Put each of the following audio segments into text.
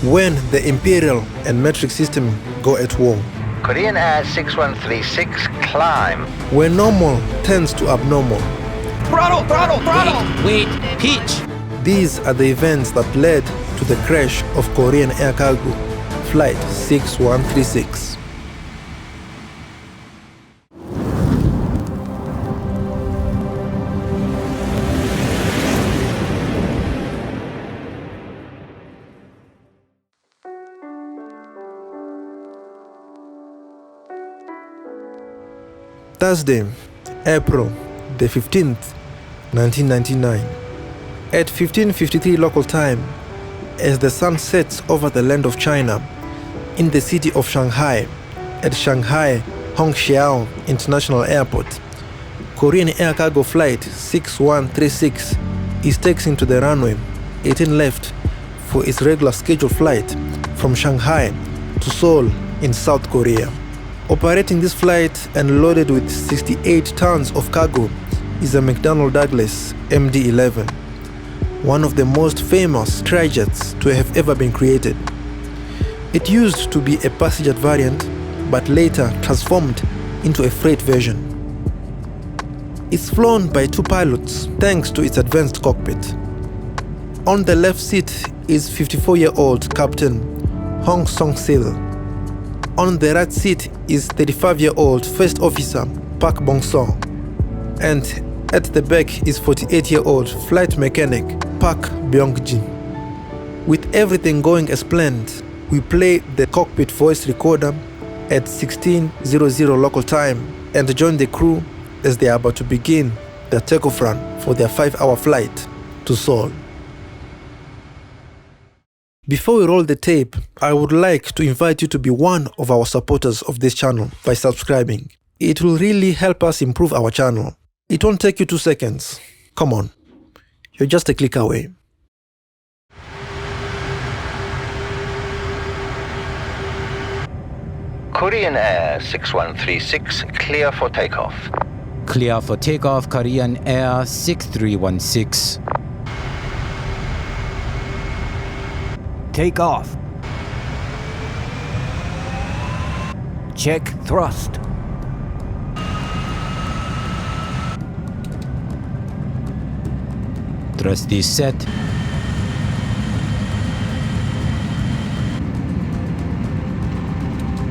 when the imperial and metric system go at war. Korean Air 6136, climb. When normal turns to abnormal. Throttle! Wait, pitch! These are the events that led to the crash of Korean Air Cargo Flight 6136. Thursday, April the 15th, 1999. At 15:53 local time, as the sun sets over the land of China, in the city of Shanghai, at Shanghai Hongqiao International Airport, Korean Air Cargo Flight 6136 is taxiing to the runway 18 left for its regular scheduled flight from Shanghai to Seoul in South Korea. Operating this flight and loaded with 68 tons of cargo is a McDonnell Douglas MD-11, one of the most famous trijets to have ever been created. It used to be a passenger variant, but later transformed into a freight version. It's flown by 2 pilots thanks to its advanced cockpit. On the left seat is 54-year-old Captain Hong Song-sil. On the right seat is 35-year-old First Officer Park Bong-seo. And at the back is 48-year-old Flight Mechanic Park Byung-ji. With everything going as planned, we play the cockpit voice recorder at 16:00 local time and join the crew as they are about to begin their takeoff run for their 5-hour flight to Seoul. Before we roll the tape, I would like to invite you to be one of our supporters of this channel by subscribing. It will really help us improve our channel. It won't take you 2 seconds. Come on, you're just a click away. Korean Air 6136, clear for takeoff. Clear for takeoff, Korean Air 6316. Take off. Check thrust. Thrust is set.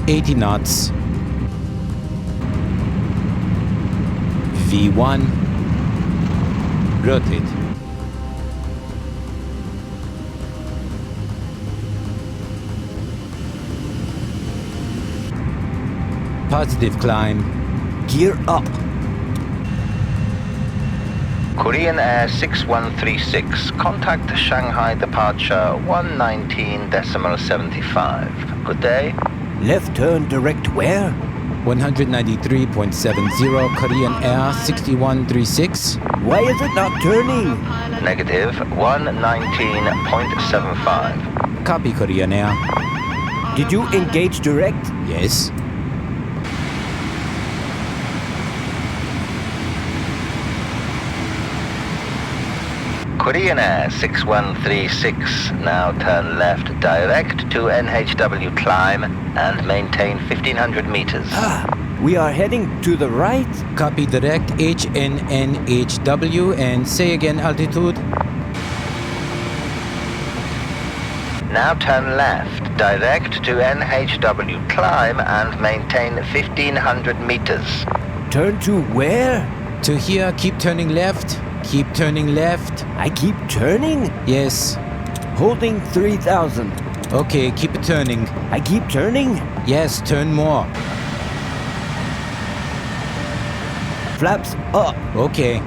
$80 knots. V1. Rotate. Positive climb. Gear up. Korean Air 6136, contact Shanghai departure 119.75. Good day. Left turn direct where? 193.70, Korean Air 6136. Why is it not turning? Negative 119.75. Copy, Korean Air. Did you engage direct? Yes. Korean Air 6136, now turn left direct to NHW climb and maintain 1500 meters. We are heading to the right? Copy direct HNNHW and say again altitude. Now turn left direct to NHW climb and maintain 1500 meters. Turn to where? To here, keep turning left. Keep turning left. I keep turning? Yes. Holding 3000. Okay, keep it turning. I keep turning? Yes, turn more. Flaps up. Okay.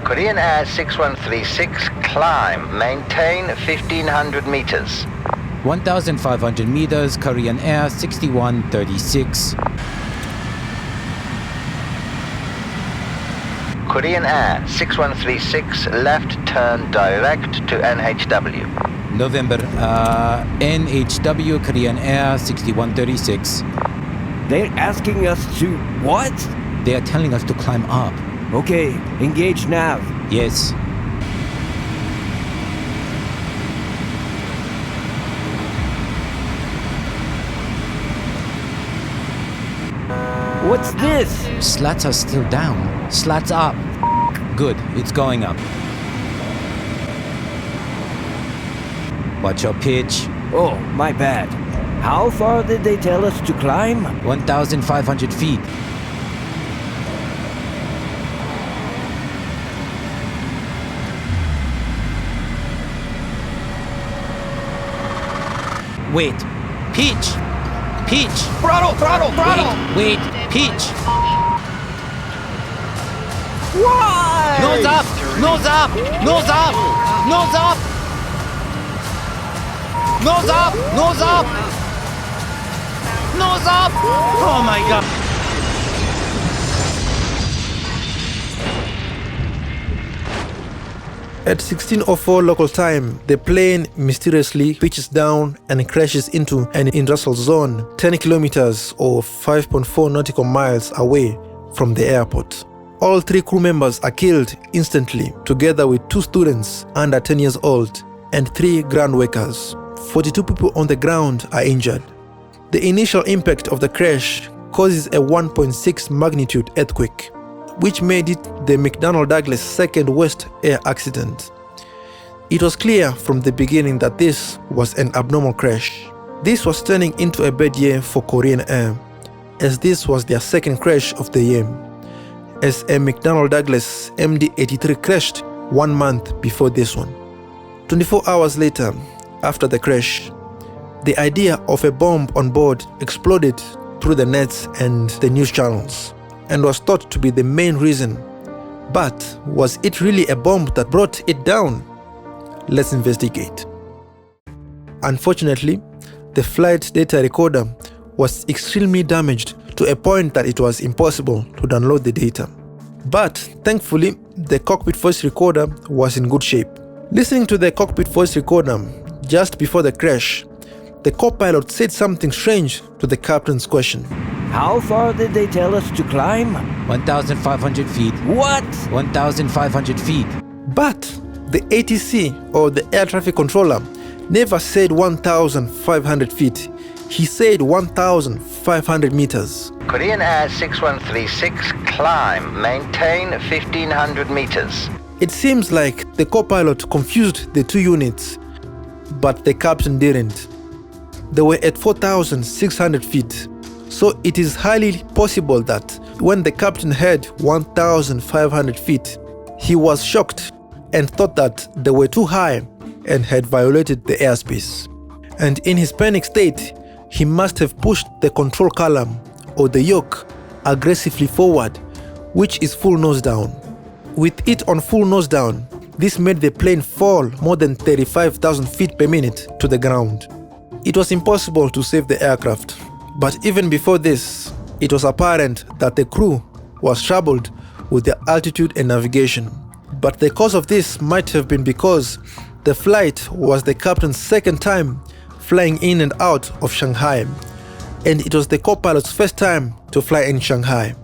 Korean Air 6136, climb, maintain 1500 meters. 1,500 meters, Korean Air 6136. Korean Air 6136, left turn direct to NHW. November, NHW, Korean Air 6136. They're asking us to what? They are telling us to climb up. Okay, engage nav. Yes. What's this? Slats are still down. Slats up. Good, it's going up. Watch your pitch. Oh, my bad. How far did they tell us to climb? 1,500 feet. Wait. Pitch. Pitch. Throttle! Wait. Pitch. Why? Nose up. Nose up. Nose up. Nose up. Nose up. Nose up. Nose up. Oh my God. At 16:04 local time, the plane mysteriously pitches down and crashes into an industrial zone 10 kilometers or 5.4 nautical miles away from the airport. All 3 crew members are killed instantly, together with 2 students under 10 years old and 3 ground workers. 42 people on the ground are injured. The initial impact of the crash causes a 1.6 magnitude earthquake, which made it the McDonnell Douglas second worst air accident. It was clear from the beginning that this was an abnormal crash. This was turning into a bad year for Korean Air, as this was their second crash of the year, as a McDonnell Douglas MD-83 crashed 1 month before this one. 24 hours later, after the crash, the idea of a bomb on board exploded through the nets and the news channels, and was thought to be the main reason. But was it really a bomb that brought it down? Let's investigate. Unfortunately, the flight data recorder was extremely damaged to a point that it was impossible to download the data. But thankfully, the cockpit voice recorder was in good shape. Listening to the cockpit voice recorder just before the crash, the co-pilot said something strange to the captain's question. How far did they tell us to climb? 1,500 feet. What? 1,500 feet. But the ATC, or the air traffic controller, never said 1,500 feet. He said 1,500 meters. Korean Air 6136, climb, maintain 1,500 meters. It seems like the co-pilot confused the 2 units, but the captain didn't. They were at 4,600 feet. So it is highly possible that when the captain heard 1,500 feet, he was shocked and thought that they were too high and had violated the airspace. And in his panic state, he must have pushed the control column or the yoke aggressively forward, which is full nose down. With it on full nose down, this made the plane fall more than 35,000 feet per minute to the ground. It was impossible to save the aircraft. But even before this, it was apparent that the crew was troubled with their altitude and navigation. But the cause of this might have been because the flight was the captain's second time flying in and out of Shanghai, and it was the co-pilot's first time to fly in Shanghai.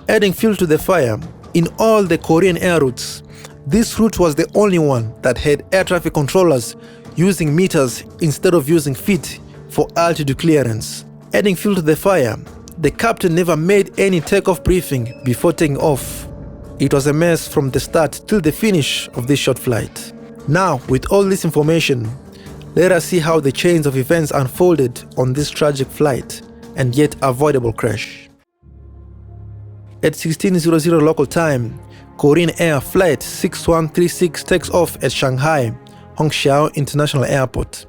Adding fuel to the fire, in all the Korean air routes, this route was the only one that had air traffic controllers using meters instead of using feet for altitude clearance. Adding fuel to the fire, the captain never made any takeoff briefing before taking off. It was a mess from the start till the finish of this short flight. Now, with all this information, let us see how the chains of events unfolded on this tragic flight and yet avoidable crash. At 16:00 local time, Korean Air Flight 6136 takes off at Shanghai Hongqiao International Airport.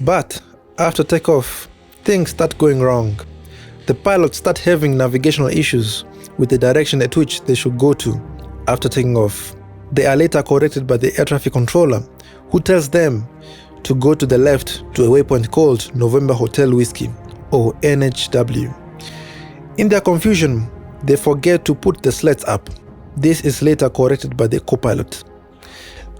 But after takeoff, things start going wrong. The pilots start having navigational issues with the direction at which they should go to after taking off. They are later corrected by the air traffic controller, who tells them to go to the left to a waypoint called November Hotel Whiskey, or NHW. In their confusion, they forget to put the slats up. This is later corrected by the co-pilot.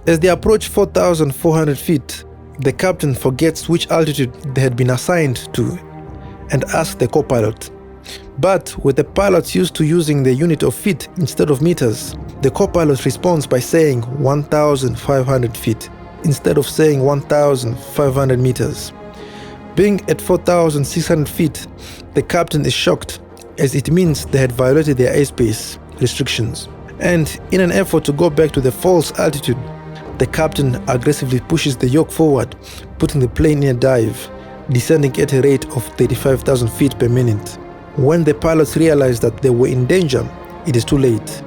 As they approach 4,400 feet, the captain forgets which altitude they had been assigned to and asks the co-pilot. But with the pilots used to using the unit of feet instead of meters, the co-pilot responds by saying 1,500 feet instead of saying 1,500 meters. Being at 4,600 feet, the captain is shocked as it means they had violated their airspace restrictions. And in an effort to go back to the false altitude, the captain aggressively pushes the yoke forward, putting the plane in a dive, descending at a rate of 35,000 feet per minute. When the pilots realized that they were in danger, it is too late.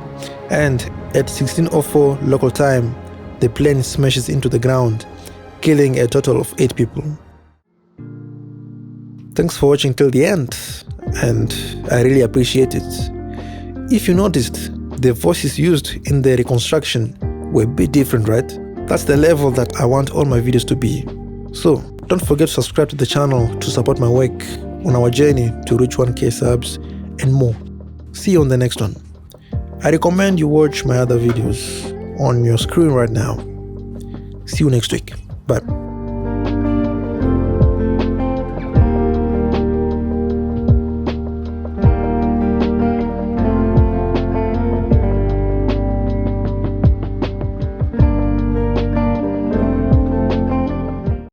And at 16:04 local time, the plane smashes into the ground, killing a total of 8 people. Thanks for watching till the end, and I really appreciate it. If you noticed, the voices used in the reconstruction were a bit different, right? That's the level that I want all my videos to be. So don't forget to subscribe to the channel to support my work on our journey to reach 1K subs and more. See you on the next one. I recommend you watch my other videos on your screen right now. See you next week. Bye.